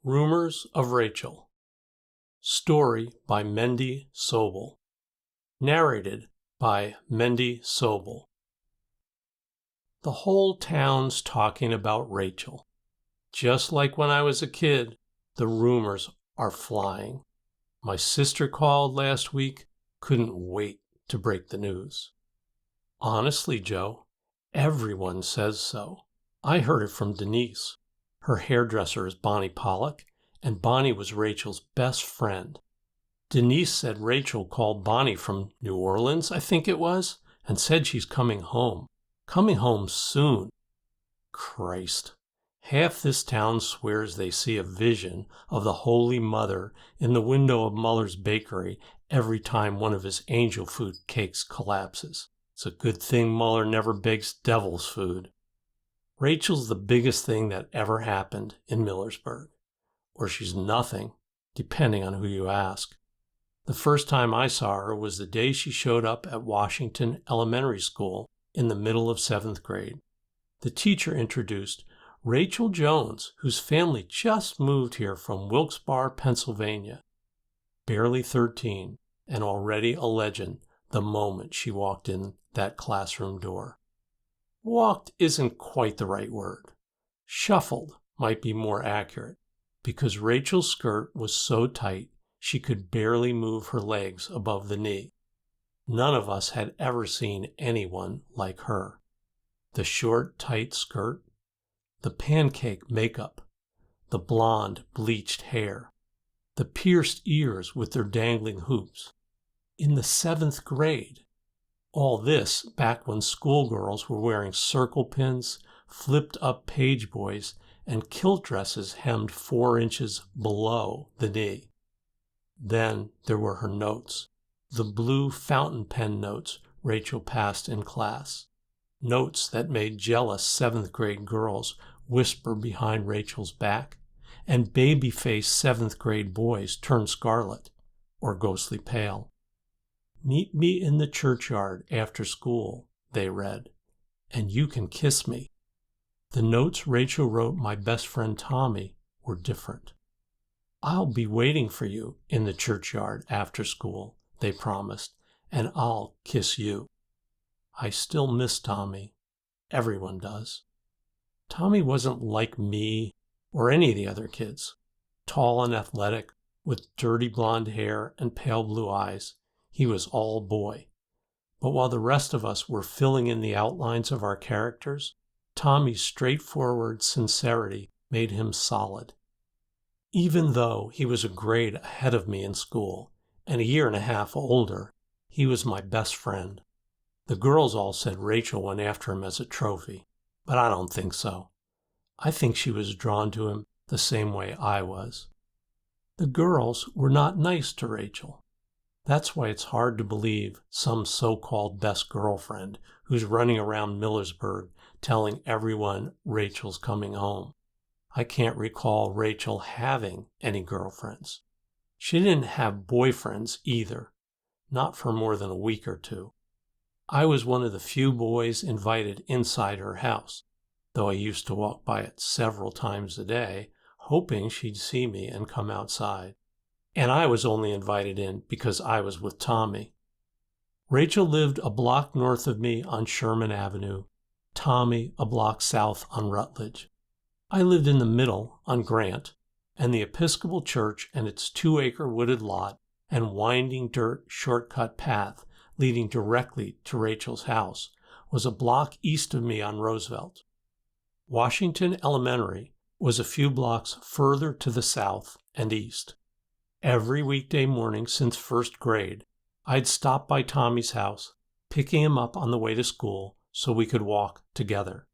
Rumors of Rachel. Story by Mendy Sobel. Narrated by Mendy Sobel. The whole town's talking about Rachel. Just like when I was a kid, the rumors are flying. My sister called last week, couldn't wait to break the news. Honestly, Joe, everyone says so. I heard it from Denise. Her hairdresser is Bonnie Pollock, and Bonnie was Rachel's best friend. Denise said Rachel called Bonnie from New Orleans, I think it was, and said she's coming home. Coming home soon. Christ. Half this town swears they see a vision of the Holy Mother in the window of Muller's bakery every time one of his angel food cakes collapses. It's a good thing Muller never bakes devil's food. Rachel's the biggest thing that ever happened in Millersburg. Or she's nothing, depending on who you ask. The first time I saw her was the day she showed up at Washington Elementary School in the middle of 7th grade. The teacher introduced Rachel Jones, whose family just moved here from Wilkes-Barre, Pennsylvania. Barely 13, and already a legend the moment she walked in that classroom door. Walked isn't quite the right word. Shuffled might be more accurate, because Rachel's skirt was so tight she could barely move her legs above the knee. None of us had ever seen anyone like her. The short, tight skirt, the pancake makeup, the blonde, bleached hair, the pierced ears with their dangling hoops. In the 7th grade. All this back when schoolgirls were wearing circle pins, flipped-up page boys, and kilt dresses hemmed 4 inches below the knee. Then there were her notes, the blue fountain pen notes Rachel passed in class, notes that made jealous 7th grade girls whisper behind Rachel's back, and baby-faced 7th grade boys turn scarlet or ghostly pale. Meet me in the churchyard after school, they read, and you can kiss me. The notes Rachel wrote my best friend Tommy were different. I'll be waiting for you in the churchyard after school, they promised, and I'll kiss you. I still miss Tommy. Everyone does. Tommy wasn't like me or any of the other kids. Tall and athletic, with dirty blonde hair and pale blue eyes. He was all boy. But while the rest of us were filling in the outlines of our characters, Tommy's straightforward sincerity made him solid. Even though he was a grade ahead of me in school, and a year and a half older, he was my best friend. The girls all said Rachel went after him as a trophy, but I don't think so. I think she was drawn to him the same way I was. The girls were not nice to Rachel. That's why it's hard to believe some so-called best girlfriend who's running around Millersburg telling everyone Rachel's coming home. I can't recall Rachel having any girlfriends. She didn't have boyfriends either, not for more than a week or 2. I was one of the few boys invited inside her house, though I used to walk by it several times a day, hoping she'd see me and come outside. And I was only invited in because I was with Tommy. Rachel lived a block north of me on Sherman Avenue, Tommy a block south on Rutledge. I lived in the middle on Grant, and the Episcopal Church and its 2-acre wooded lot and winding dirt shortcut path leading directly to Rachel's house was a block east of me on Roosevelt. Washington Elementary was a few blocks further to the south and east. Every weekday morning since 1st grade, I'd stop by Tommy's house, picking him up on the way to school so we could walk together.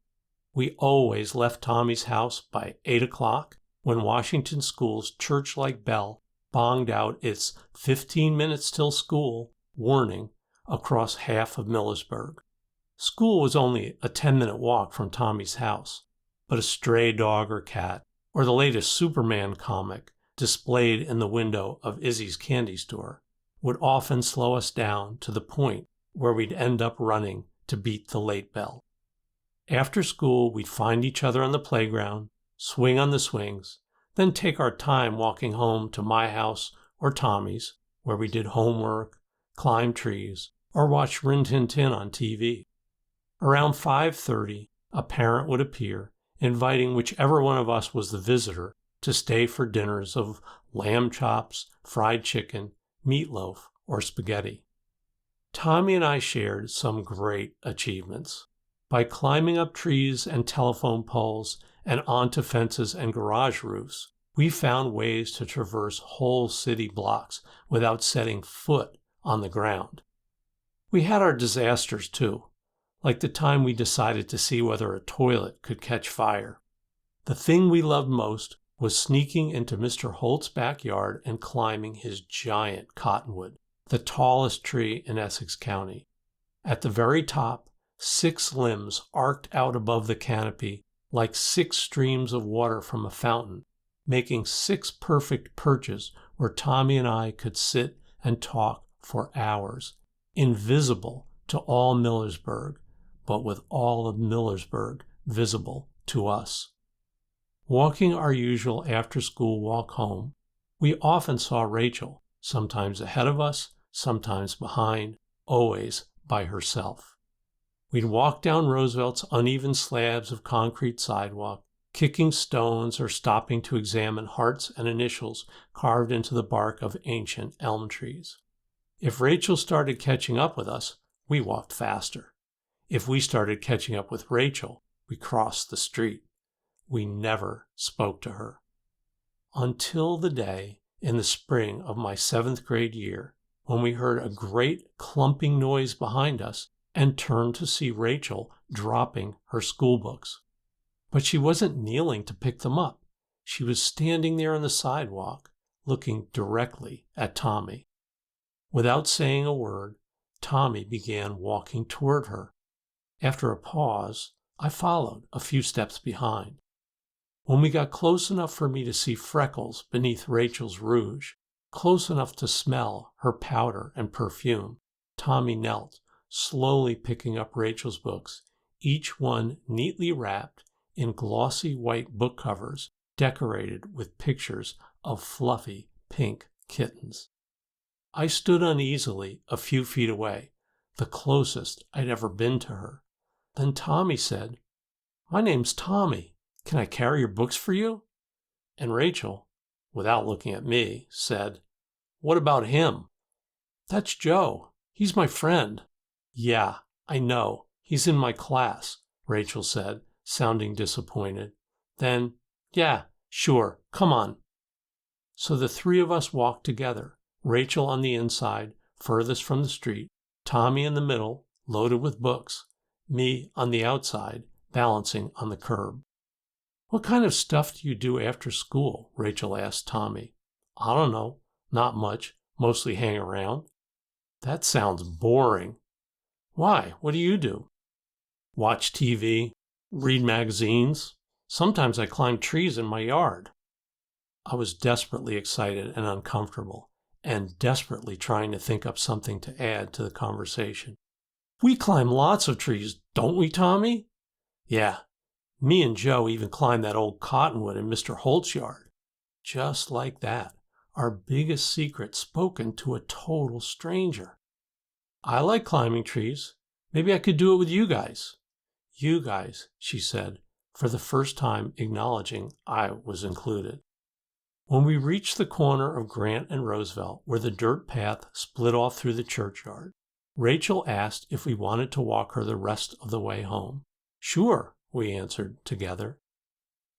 We always left Tommy's house by 8 o'clock when Washington School's church-like bell bonged out its 15 minutes till school warning across half of Millersburg. School was only a 10-minute walk from Tommy's house, but a stray dog or cat, or the latest Superman comic displayed in the window of Izzy's candy store, would often slow us down to the point where we'd end up running to beat the late bell. After school, we'd find each other on the playground, swing on the swings, then take our time walking home to my house or Tommy's, where we did homework, climbed trees, or watched Rin Tin Tin on TV. Around 5:30, a parent would appear, inviting whichever one of us was the visitor to stay for dinners of lamb chops, fried chicken, meatloaf, or spaghetti. Tommy and I shared some great achievements. By climbing up trees and telephone poles and onto fences and garage roofs, we found ways to traverse whole city blocks without setting foot on the ground. We had our disasters too, like the time we decided to see whether a toilet could catch fire. The thing we loved most was sneaking into Mr. Holt's backyard and climbing his giant cottonwood, the tallest tree in Essex County. At the very top, 6 limbs arced out above the canopy like 6 streams of water from a fountain, making 6 perfect perches where Tommy and I could sit and talk for hours, invisible to all Millersburg, but with all of Millersburg visible to us. Walking our usual after-school walk home, we often saw Rachel, sometimes ahead of us, sometimes behind, always by herself. We'd walk down Roosevelt's uneven slabs of concrete sidewalk, kicking stones or stopping to examine hearts and initials carved into the bark of ancient elm trees. If Rachel started catching up with us, we walked faster. If we started catching up with Rachel, we crossed the street. We never spoke to her. Until the day in the spring of my 7th grade year when we heard a great clumping noise behind us and turned to see Rachel dropping her school books. But she wasn't kneeling to pick them up. She was standing there on the sidewalk, looking directly at Tommy. Without saying a word, Tommy began walking toward her. After a pause, I followed a few steps behind. When we got close enough for me to see freckles beneath Rachel's rouge, close enough to smell her powder and perfume, Tommy knelt, slowly picking up Rachel's books, each one neatly wrapped in glossy white book covers decorated with pictures of fluffy pink kittens. I stood uneasily a few feet away, the closest I'd ever been to her. Then Tommy said, "My name's Tommy. Can I carry your books for you?" And Rachel, without looking at me, said, "What about him?" "That's Joe. He's my friend." "Yeah, I know. He's in my class," Rachel said, sounding disappointed. Then, "Yeah, sure, come on." So the 3 of us walked together, Rachel on the inside, furthest from the street, Tommy in the middle, loaded with books, me on the outside, balancing on the curb. "What kind of stuff do you do after school?" Rachel asked Tommy. "I don't know. Not much. Mostly hang around." "That sounds boring." "Why? What do you do?" "Watch TV, read magazines. Sometimes I climb trees in my yard." I was desperately excited and uncomfortable, and desperately trying to think up something to add to the conversation. "We climb lots of trees, don't we, Tommy?" "Yeah. Me and Joe even climbed that old cottonwood in Mr. Holt's yard." Just like that, our biggest secret spoken to a total stranger. "I like climbing trees. Maybe I could do it with you guys." "You guys," she said, for the first time acknowledging I was included. When we reached the corner of Grant and Roosevelt, where the dirt path split off through the churchyard, Rachel asked if we wanted to walk her the rest of the way home. "Sure," we answered together.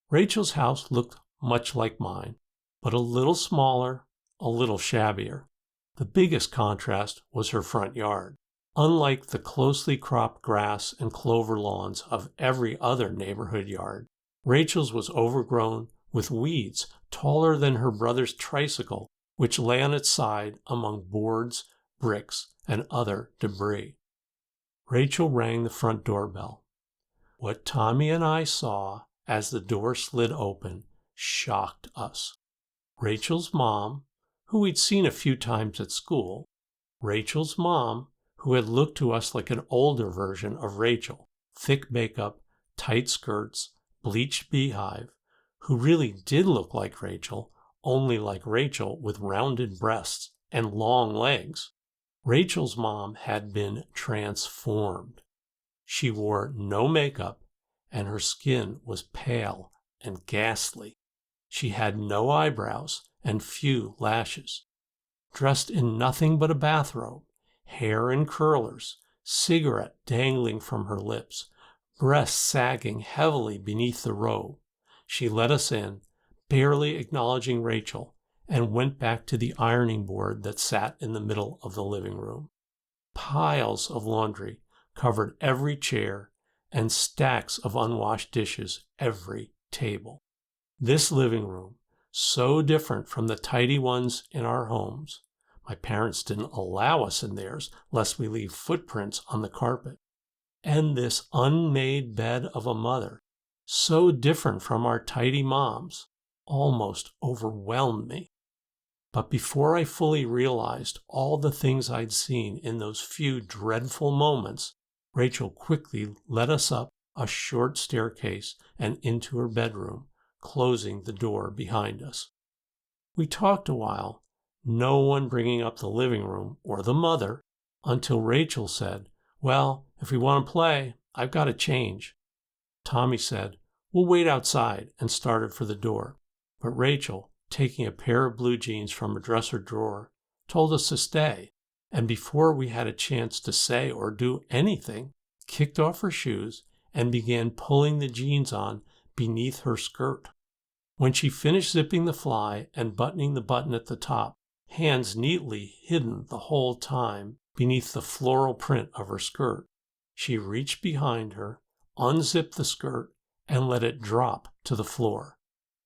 Rachel's house looked much like mine, but a little smaller, a little shabbier. The biggest contrast was her front yard. Unlike the closely cropped grass and clover lawns of every other neighborhood yard, Rachel's was overgrown with weeds taller than her brother's tricycle, which lay on its side among boards, bricks, and other debris. Rachel rang the front doorbell. What Tommy and I saw as the door slid open shocked us. Rachel's mom, who we'd seen a few times at school, Rachel's mom, who had looked to us like an older version of Rachel, thick makeup, tight skirts, bleached beehive, who really did look like Rachel, only like Rachel with rounded breasts and long legs. Rachel's mom had been transformed. She wore no makeup, and her skin was pale and ghastly. She had no eyebrows and few lashes. Dressed in nothing but a bathrobe, hair in curlers, cigarette dangling from her lips, breasts sagging heavily beneath the robe, she let us in, barely acknowledging Rachel, and went back to the ironing board that sat in the middle of the living room. Piles of laundry covered every chair, and stacks of unwashed dishes every table. This living room, so different from the tidy ones in our homes. My parents didn't allow us in theirs lest we leave footprints on the carpet. And this unmade bed of a mother, so different from our tidy moms, almost overwhelmed me. But before I fully realized all the things I'd seen in those few dreadful moments, Rachel quickly led us up a short staircase and into her bedroom, closing the door behind us. We talked a while, no one bringing up the living room or the mother, until Rachel said, "Well, if we want to play, I've got to change." Tommy said, "We'll wait outside," and started for the door. But Rachel, taking a pair of blue jeans from her dresser drawer, told us to stay, and before we had a chance to say or do anything, kicked off her shoes and began pulling the jeans on beneath her skirt. When she finished zipping the fly and buttoning the button at the top, hands neatly hidden the whole time beneath the floral print of her skirt, she reached behind her, unzipped the skirt, and let it drop to the floor.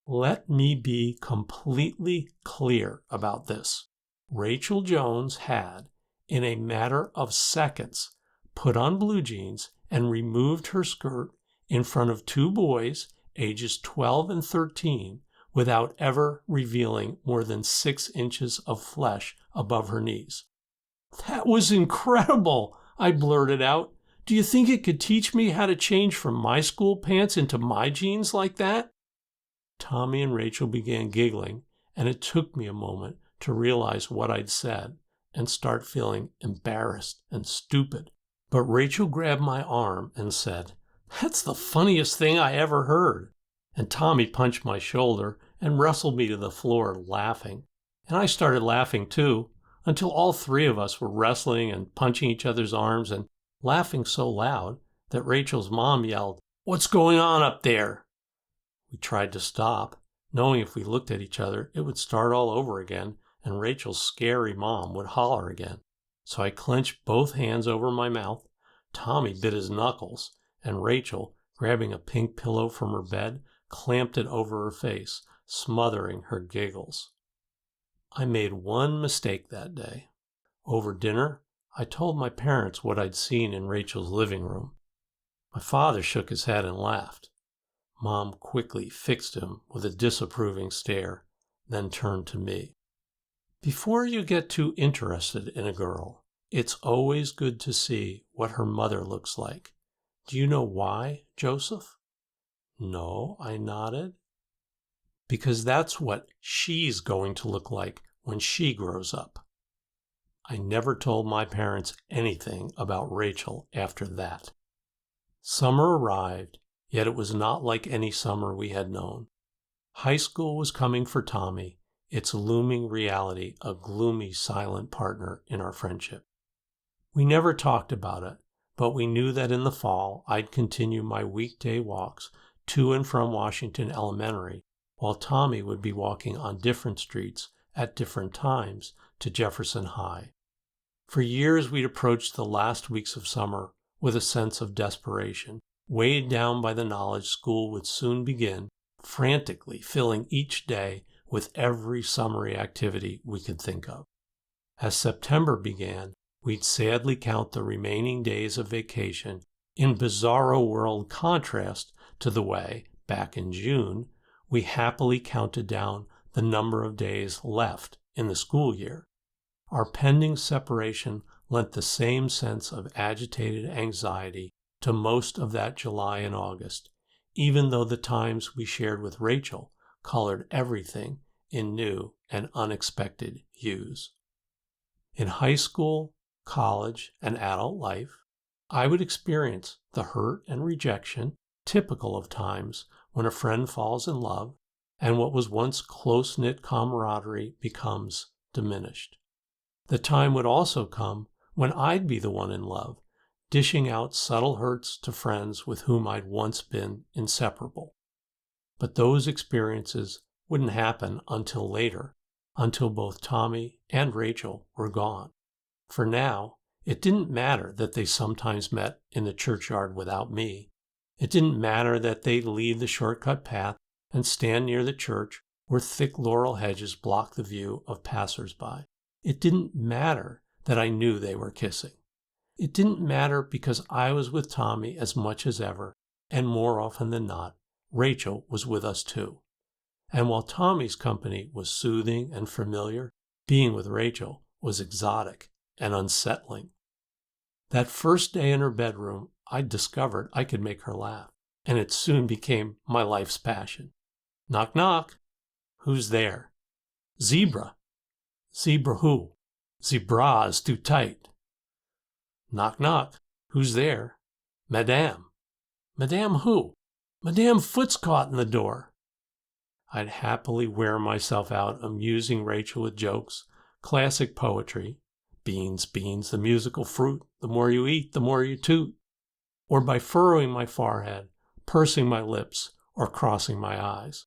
Let me be completely clear about this. Rachel Jones had, in a matter of seconds, put on blue jeans and removed her skirt in front of two boys, ages 12 and 13, without ever revealing more than 6 inches of flesh above her knees. "That was incredible," I blurted out. "Do you think it could teach me how to change from my school pants into my jeans like that?" Tommy and Rachel began giggling, and it took me a moment to realize what I'd said and start feeling embarrassed and stupid. But Rachel grabbed my arm and said, "That's the funniest thing I ever heard." And Tommy punched my shoulder and wrestled me to the floor laughing. And I started laughing too, until all three of us were wrestling and punching each other's arms and laughing so loud that Rachel's mom yelled, "What's going on up there?" We tried to stop, knowing if we looked at each other, it would start all over again, and Rachel's scary mom would holler again. So I clenched both hands over my mouth. Tommy bit his knuckles, and Rachel, grabbing a pink pillow from her bed, clamped it over her face, smothering her giggles. I made one mistake that day. Over dinner, I told my parents what I'd seen in Rachel's living room. My father shook his head and laughed. Mom quickly fixed him with a disapproving stare, then turned to me. "Before you get too interested in a girl, it's always good to see what her mother looks like. Do you know why, Joseph?" "No," I nodded. "Because that's what she's going to look like when she grows up." I never told my parents anything about Rachel after that. Summer arrived, yet it was not like any summer we had known. High school was coming for Tommy, its looming reality a gloomy, silent partner in our friendship. We never talked about it, but we knew that in the fall I'd continue my weekday walks to and from Washington Elementary, while Tommy would be walking on different streets at different times to Jefferson High. For years we'd approached the last weeks of summer with a sense of desperation, weighed down by the knowledge school would soon begin, frantically filling each day with every summery activity we could think of. As September began, we'd sadly count the remaining days of vacation in bizarro world contrast to the way, back in June, we happily counted down the number of days left in the school year. Our pending separation lent the same sense of agitated anxiety to most of that July and August, even though the times we shared with Rachel colored everything in new and unexpected hues. In high school, college, and adult life, I would experience the hurt and rejection typical of times when a friend falls in love and what was once close-knit camaraderie becomes diminished. The time would also come when I'd be the one in love, dishing out subtle hurts to friends with whom I'd once been inseparable. But those experiences wouldn't happen until later, until both Tommy and Rachel were gone. For now, it didn't matter that they sometimes met in the churchyard without me. It didn't matter that they'd leave the shortcut path and stand near the church where thick laurel hedges blocked the view of passers-by. It didn't matter that I knew they were kissing. It didn't matter because I was with Tommy as much as ever, and more often than not, Rachel was with us too. And while Tommy's company was soothing and familiar, being with Rachel was exotic and unsettling. That first day in her bedroom, I discovered I could make her laugh, and it soon became my life's passion. Knock, knock. Who's there? Zebra. Zebra who? Zebra's too tight. Knock, knock. Who's there? Madame. Madame who? Madame Foot's caught in the door. I'd happily wear myself out amusing Rachel with jokes, classic poetry, beans, beans, the musical fruit, the more you eat, the more you toot, or by furrowing my forehead, pursing my lips, or crossing my eyes.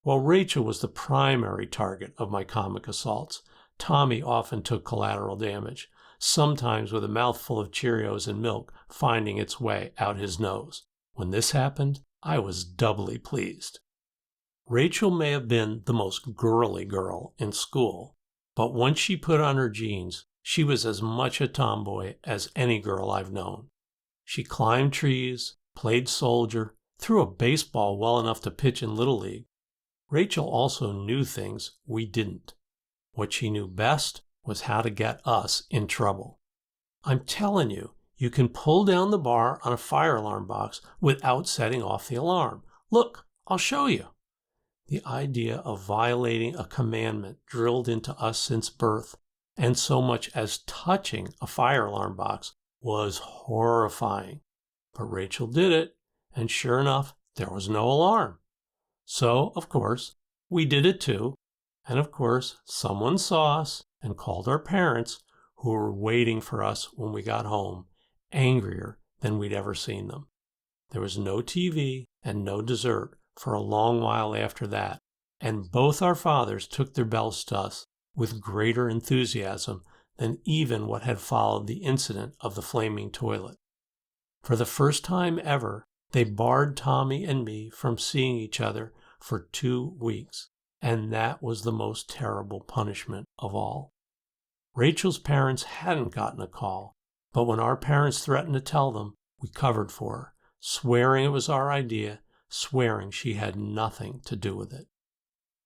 While Rachel was the primary target of my comic assaults, Tommy often took collateral damage, sometimes with a mouthful of Cheerios and milk finding its way out his nose. When this happened, I was doubly pleased. Rachel may have been the most girly girl in school, but once she put on her jeans, she was as much a tomboy as any girl I've known. She climbed trees, played soldier, threw a baseball well enough to pitch in Little League. Rachel also knew things we didn't. What she knew best was how to get us in trouble. I'm telling you, you can pull down the bar on a fire alarm box without setting off the alarm. Look, I'll show you. The idea of violating a commandment drilled into us since birth, and so much as touching a fire alarm box, was horrifying. But Rachel did it, and sure enough, there was no alarm. So, of course, we did it too, and of course, someone saw us and called our parents, who were waiting for us when we got home, angrier than we'd ever seen them. There was no TV and no dessert for a long while after that, and both our fathers took their bells to us with greater enthusiasm than even what had followed the incident of the flaming toilet. For the first time ever, they barred Tommy and me from seeing each other for 2 weeks, and that was the most terrible punishment of all. Rachel's parents hadn't gotten a call, but when our parents threatened to tell them, we covered for her, swearing it was our idea, swearing she had nothing to do with it.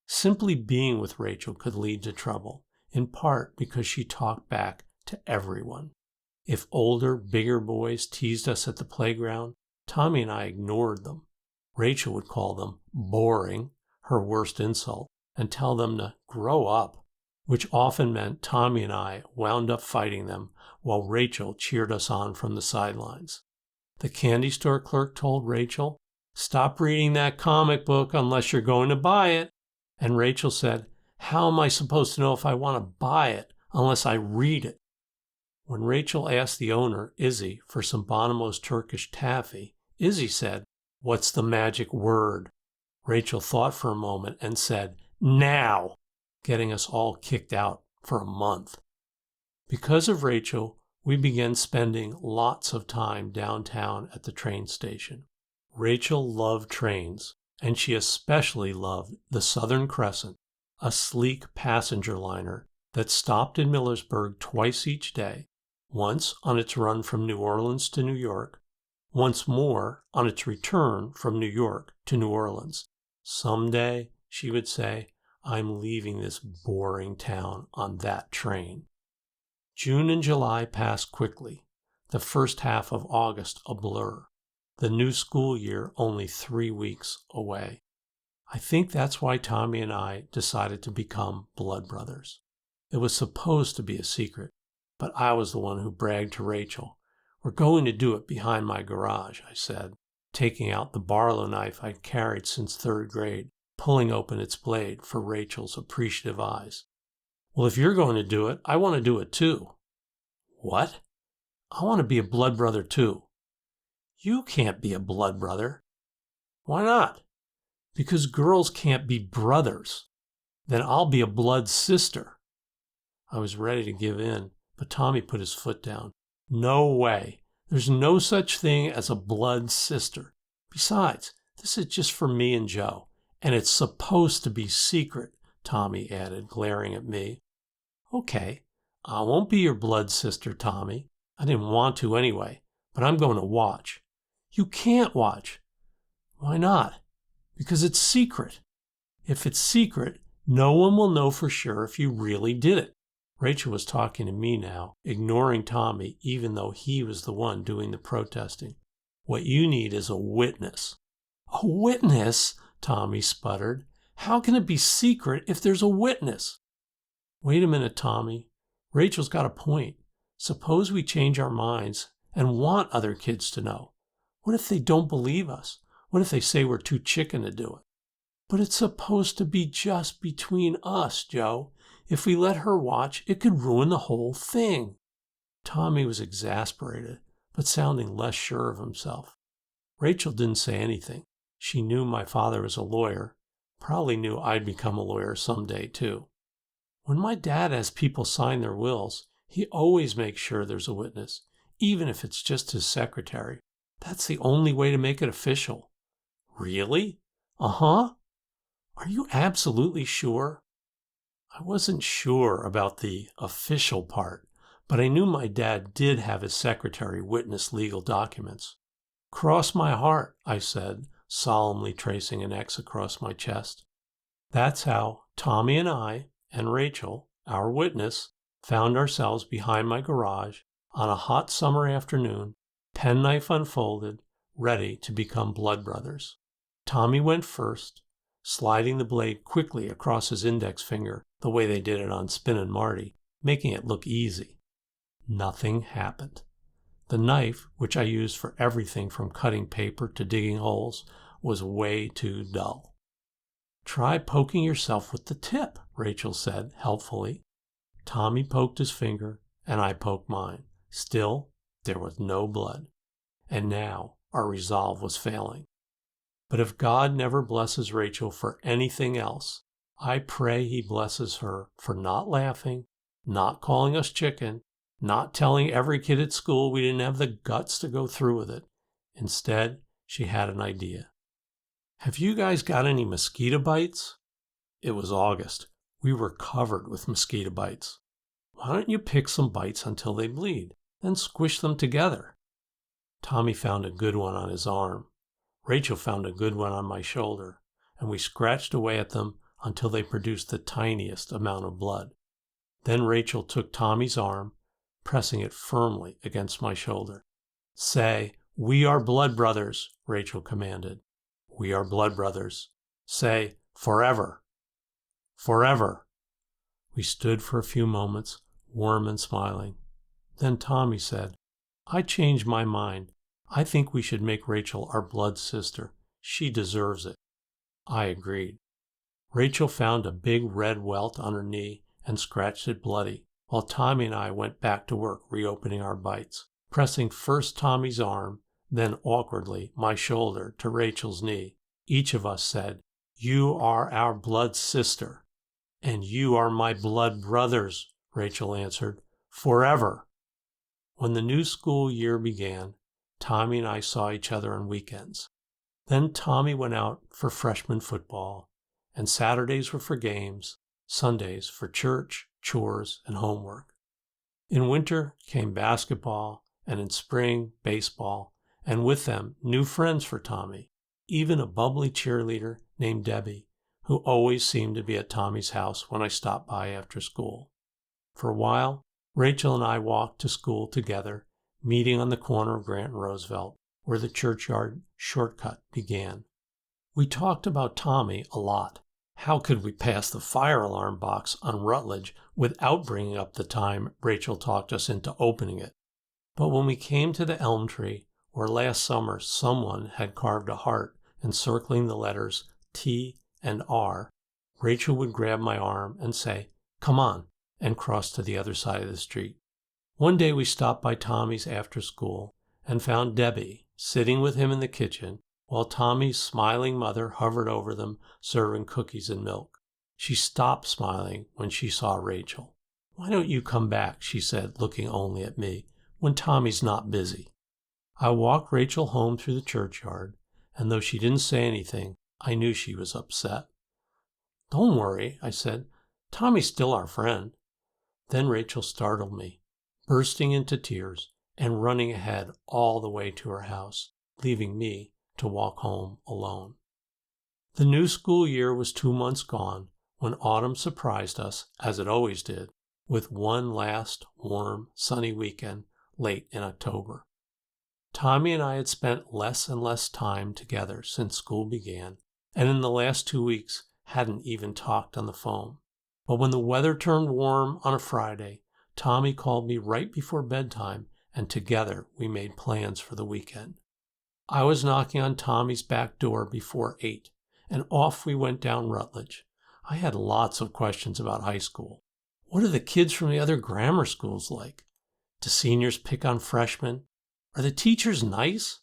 Simply being with Rachel could lead to trouble, in part because she talked back to everyone. If older, bigger boys teased us at the playground, Tommy and I ignored them. Rachel would call them boring, her worst insult, and tell them to grow up, which often meant Tommy and I wound up fighting them while Rachel cheered us on from the sidelines. The candy store clerk told Rachel, "Stop reading that comic book unless you're going to buy it." And Rachel said, "How am I supposed to know if I want to buy it unless I read it?" When Rachel asked the owner, Izzy, for some Bonomo's Turkish taffy, Izzy said, "What's the magic word?" Rachel thought for a moment and said, "Now," getting us all kicked out for a month. Because of Rachel, we began spending lots of time downtown at the train station. Rachel loved trains, and she especially loved the Southern Crescent, a sleek passenger liner that stopped in Millersburg twice each day, once on its run from New Orleans to New York, once more on its return from New York to New Orleans. Someday, she would say, I'm leaving this boring town on that train. June and July passed quickly, the first half of August a blur. the new school year only 3 weeks away. I think that's why Tommy and I decided to become blood brothers. It was supposed to be a secret, but I was the one who bragged to Rachel. "We're going to do it behind my garage," I said, taking out the Barlow knife I'd carried since 3rd grade, pulling open its blade for Rachel's appreciative eyes. "Well, if you're going to do it, I want to do it too." "What?" "I want to be a blood brother too." "You can't be a blood brother." "Why not?" "Because girls can't be brothers." "Then I'll be a blood sister." I was ready to give in, but Tommy put his foot down. "No way. There's no such thing as a blood sister. Besides, this is just for me and Joe, and it's supposed to be secret," Tommy added, glaring at me. "Okay, I won't be your blood sister, Tommy. I didn't want to anyway, but I'm going to watch." "You can't watch." "Why not?" "Because it's secret." "If it's secret, no one will know for sure if you really did it." Rachel was talking to me now, ignoring Tommy, even though he was the one doing the protesting. "What you need is a witness." "A witness?" Tommy sputtered. "How can it be secret if there's a witness?" "Wait a minute, Tommy. Rachel's got a point. Suppose we change our minds and want other kids to know. What if they don't believe us? What if they say we're too chicken to do it?" "But it's supposed to be just between us, Joe. If we let her watch, it could ruin the whole thing." Tommy was exasperated, but sounding less sure of himself. Rachel didn't say anything. She knew my father was a lawyer, probably knew I'd become a lawyer someday too. "When my dad has people sign their wills, he always makes sure there's a witness, even if it's just his secretary. That's the only way to make it official." "Really?" "Uh-huh." "Are you absolutely sure?" I wasn't sure about the official part, but I knew my dad did have his secretary witness legal documents. "Cross my heart," I said, solemnly tracing an X across my chest. That's how Tommy and I and Rachel, our witness, found ourselves behind my garage on a hot summer afternoon, penknife unfolded, ready to become blood brothers. Tommy went first, sliding the blade quickly across his index finger the way they did it on Spin and Marty, making it look easy. Nothing happened. The knife, which I used for everything from cutting paper to digging holes, was way too dull. "Try poking yourself with the tip," Rachel said helpfully. Tommy poked his finger, and I poked mine. Still, there was no blood. And now our resolve was failing. But if God never blesses Rachel for anything else, I pray he blesses her for not laughing, not calling us chicken, not telling every kid at school we didn't have the guts to go through with it. Instead, she had an idea. "Have you guys got any mosquito bites?" It was August. We were covered with mosquito bites. "Why don't you pick some bites until they bleed, then squish them together?" Tommy found a good one on his arm. Rachel found a good one on my shoulder, and we scratched away at them until they produced the tiniest amount of blood. Then Rachel took Tommy's arm, pressing it firmly against my shoulder. "Say, 'We are blood brothers,'" Rachel commanded. "We are blood brothers." "Say, 'Forever.'" "Forever." We stood for a few moments, warm and smiling. Then Tommy said, "I changed my mind. I think we should make Rachel our blood sister. She deserves it." I agreed. Rachel found a big red welt on her knee and scratched it bloody, while Tommy and I went back to work reopening our bites, pressing first Tommy's arm, then awkwardly my shoulder to Rachel's knee. Each of us said, "You are our blood sister." "And you are my blood brothers," Rachel answered, "forever." When the new school year began, Tommy and I saw each other on weekends. Then Tommy went out for freshman football, and Saturdays were for games, Sundays for church, chores, and homework. In winter came basketball, and in spring, baseball, and with them, new friends for Tommy, even a bubbly cheerleader named Debbie, who always seemed to be at Tommy's house when I stopped by after school. For a while, Rachel and I walked to school together, meeting on the corner of Grant and Roosevelt. where the churchyard shortcut began. We talked about Tommy a lot. How could we pass the fire alarm box on Rutledge without bringing up the time Rachel talked us into opening it? But when we came to the elm tree, where last summer someone had carved a heart encircling the letters T and R, Rachel would grab my arm and say, "Come on," and cross to the other side of the street. One day we stopped by Tommy's after school and found Debbie sitting with him in the kitchen while Tommy's smiling mother hovered over them serving cookies and milk. She stopped smiling when she saw Rachel. "Why don't you come back?" she said, looking only at me, "when Tommy's not busy." I walked Rachel home through the churchyard, and though she didn't say anything, I knew she was upset. "Don't worry," I said. "Tommy's still our friend." Then Rachel startled me, bursting into tears and running ahead all the way to her house, leaving me to walk home alone. The new school year was 2 months gone when autumn surprised us, as it always did, with one last warm, sunny weekend late in October. Tommy and I had spent less and less time together since school began, and in the last 2 weeks hadn't even talked on the phone. But when the weather turned warm on a Friday, Tommy called me right before bedtime, and together we made plans for the weekend. I was knocking on Tommy's back door before 8, and off we went down Rutledge. I had lots of questions about high school. What are the kids from the other grammar schools like? Do seniors pick on freshmen? Are the teachers nice?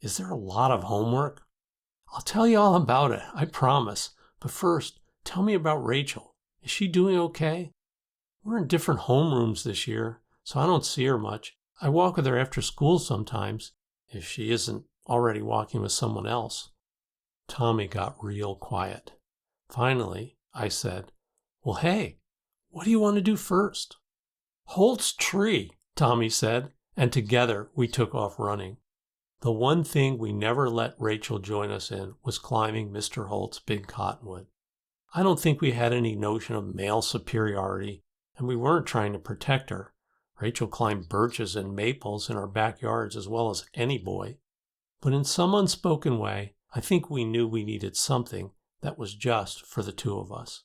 Is there a lot of homework? I'll tell you all about it, I promise. But first, tell me about Rachel. Is she doing okay? We're in different homerooms this year, so I don't see her much. I walk with her after school sometimes, if she isn't already walking with someone else. Tommy got real quiet. Finally, I said, "Well, hey, what do you want to do first?" "Holt's tree," Tommy said, and together we took off running. The one thing we never let Rachel join us in was climbing Mr. Holt's big cottonwood. I don't think we had any notion of male superiority, and we weren't trying to protect her. Rachel climbed birches and maples in our backyards as well as any boy. But in some unspoken way, I think we knew we needed something that was just for the two of us.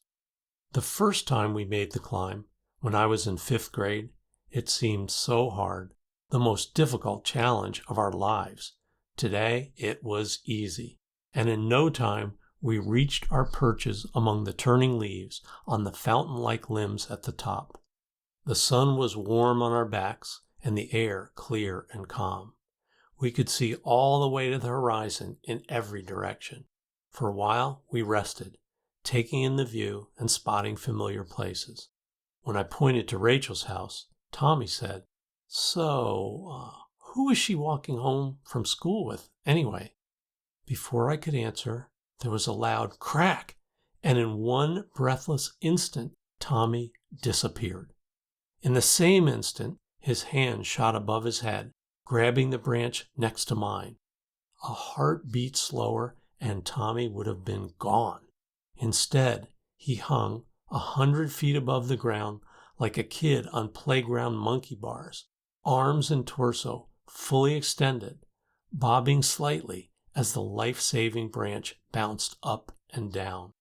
The first time we made the climb, when I was in 5th grade, it seemed so hard, the most difficult challenge of our lives. Today, it was easy, and in no time, we reached our perches among the turning leaves on the fountain-like limbs at the top. The sun was warm on our backs, and the air clear and calm. We could see all the way to the horizon in every direction. For a while, we rested, taking in the view and spotting familiar places. When I pointed to Rachel's house, Tommy said, "So, who is she walking home from school with, anyway?" Before I could answer, there was a loud crack, and in one breathless instant, Tommy disappeared. In the same instant, his hand shot above his head, grabbing the branch next to mine. A heart beat slower, and Tommy would have been gone. Instead, he hung 100 feet above the ground like a kid on playground monkey bars, arms and torso fully extended, bobbing slightly as the life-saving branch bounced up and down.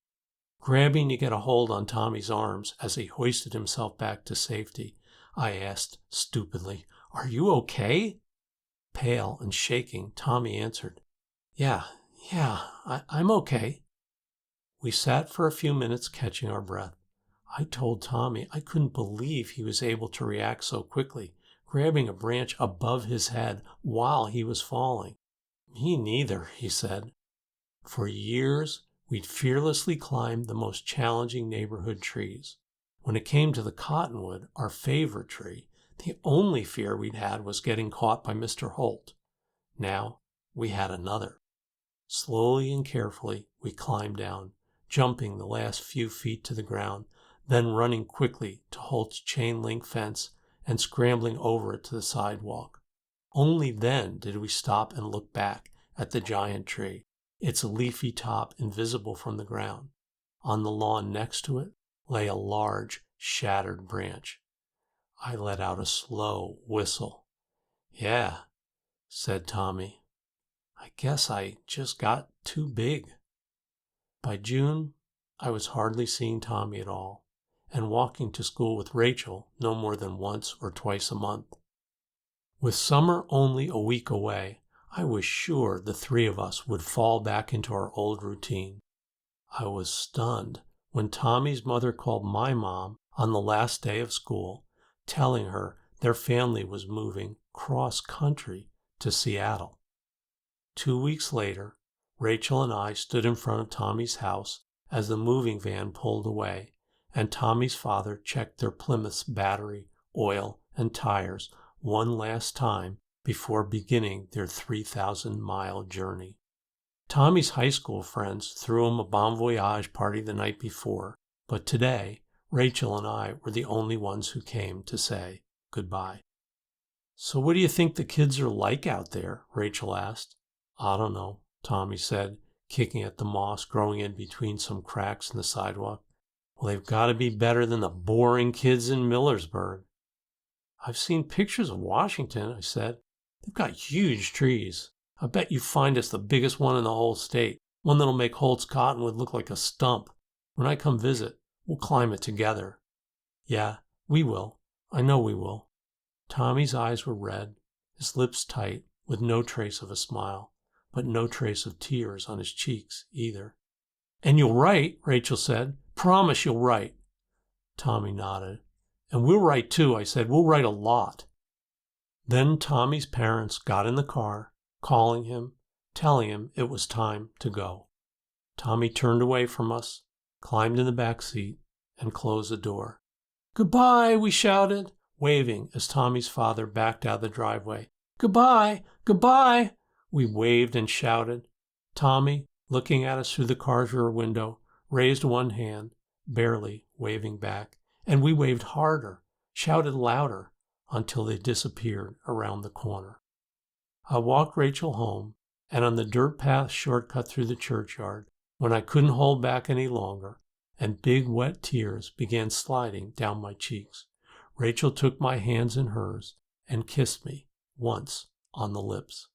Grabbing to get a hold on Tommy's arms as he hoisted himself back to safety, I asked stupidly, "Are you okay?" Pale and shaking, Tommy answered, Yeah, I'm okay." We sat for a few minutes catching our breath. I told Tommy I couldn't believe he was able to react so quickly, grabbing a branch above his head while he was falling. "Me neither," he said. For years, we'd fearlessly climbed the most challenging neighborhood trees. When it came to the cottonwood, our favorite tree, the only fear we'd had was getting caught by Mr. Holt. Now, we had another. Slowly and carefully, we climbed down, jumping the last few feet to the ground, then running quickly to Holt's chain-link fence and scrambling over it to the sidewalk. Only then did we stop and look back at the giant tree, its leafy top invisible from the ground. On the lawn next to it lay a large, shattered branch. I let out a slow whistle. "Yeah," said Tommy. I guess I just got too big. By June, I was hardly seeing Tommy at all, and walking to school with Rachel no more than once or twice a month. With summer only a week away, I was sure the three of us would fall back into our old routine. I was stunned when Tommy's mother called my mom on the last day of school, telling her their family was moving cross-country to Seattle. 2 weeks later, Rachel and I stood in front of Tommy's house as the moving van pulled away, and Tommy's father checked their Plymouth's battery, oil, and tires one last time before beginning their 3,000-mile journey. Tommy's high school friends threw him a bon voyage party the night before, but today, Rachel and I were the only ones who came to say goodbye. "So what do you think the kids are like out there?" Rachel asked. "I don't know," Tommy said, kicking at the moss growing in between some cracks in the sidewalk. "Well, they've got to be better than the boring kids in Millersburg." "I've seen pictures of Washington," I said. "They've got huge trees. I bet you find us the biggest one in the whole state, one that'll make Holt's Cottonwood look like a stump. When I come visit, we'll climb it together." "Yeah, we will. I know we will." Tommy's eyes were red, his lips tight, with no trace of a smile, but no trace of tears on his cheeks either. "And you'll write," Rachel said. "Promise you'll write." Tommy nodded. "And we'll write too," I said. "We'll write a lot." Then Tommy's parents got in the car, calling him, telling him it was time to go. Tommy turned away from us, climbed in the back seat, and closed the door. "Goodbye," we shouted, waving as Tommy's father backed out of the driveway. "Goodbye, goodbye," we waved and shouted. Tommy, looking at us through the car's rear window, raised one hand, barely waving back, and we waved harder, shouted louder, until they disappeared around the corner. I walked Rachel home, and on the dirt path shortcut through the churchyard, when I couldn't hold back any longer, and big wet tears began sliding down my cheeks, Rachel took my hands in hers and kissed me once on the lips.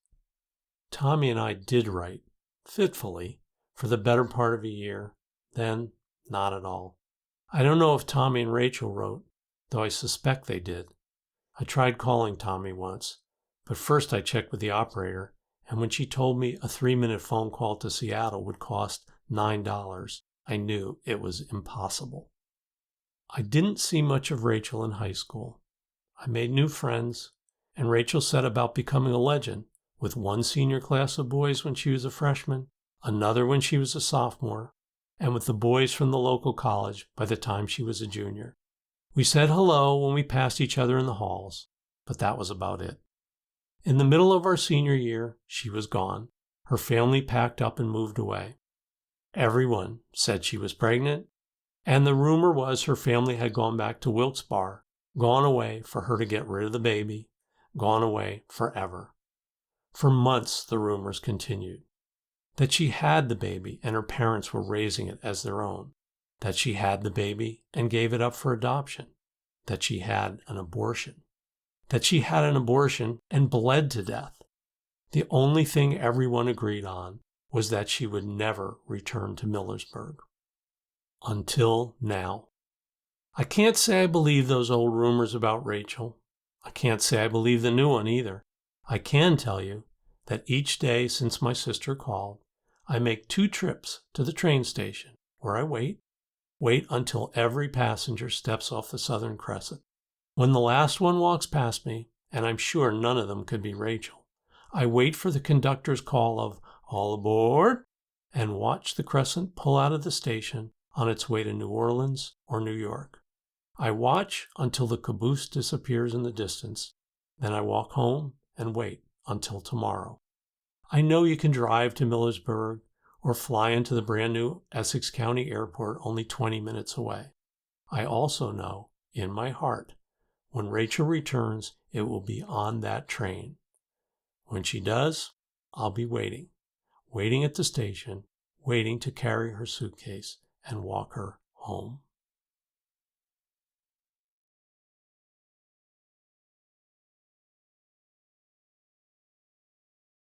Tommy and I did write, fitfully, for the better part of a year, then not at all. I don't know if Tommy and Rachel wrote, though I suspect they did. I tried calling Tommy once, but first I checked with the operator, and when she told me a 3-minute phone call to Seattle would cost $9, I knew it was impossible. I didn't see much of Rachel in high school. I made new friends, and Rachel set about becoming a legend, with one senior class of boys when she was a freshman, another when she was a sophomore, and with the boys from the local college by the time she was a junior. We said hello when we passed each other in the halls, but that was about it. In the middle of our senior year, she was gone. Her family packed up and moved away. Everyone said she was pregnant, and the rumor was her family had gone back to Wilkes-Barre, gone away for her to get rid of the baby, gone away forever. For months, the rumors continued. That she had the baby and her parents were raising it as their own. That she had the baby and gave it up for adoption. That she had an abortion. That she had an abortion and bled to death. The only thing everyone agreed on was that she would never return to Millersburg. Until now. I can't say I believe those old rumors about Rachel. I can't say I believe the new one either. I can tell you that each day since my sister called, I make 2 trips to the train station where I wait until every passenger steps off the Southern Crescent. When the last one walks past me, and I'm sure none of them could be Rachel, I wait for the conductor's call of "all aboard," and watch the Crescent pull out of the station on its way to New Orleans or New York. I watch until the caboose disappears in the distance. Then I walk home and wait until tomorrow. I know you can drive to Millersburg or fly into the brand new Essex County Airport only 20 minutes away. I also know, in my heart, when Rachel returns, it will be on that train. When she does, I'll be waiting at the station, waiting to carry her suitcase and walk her home.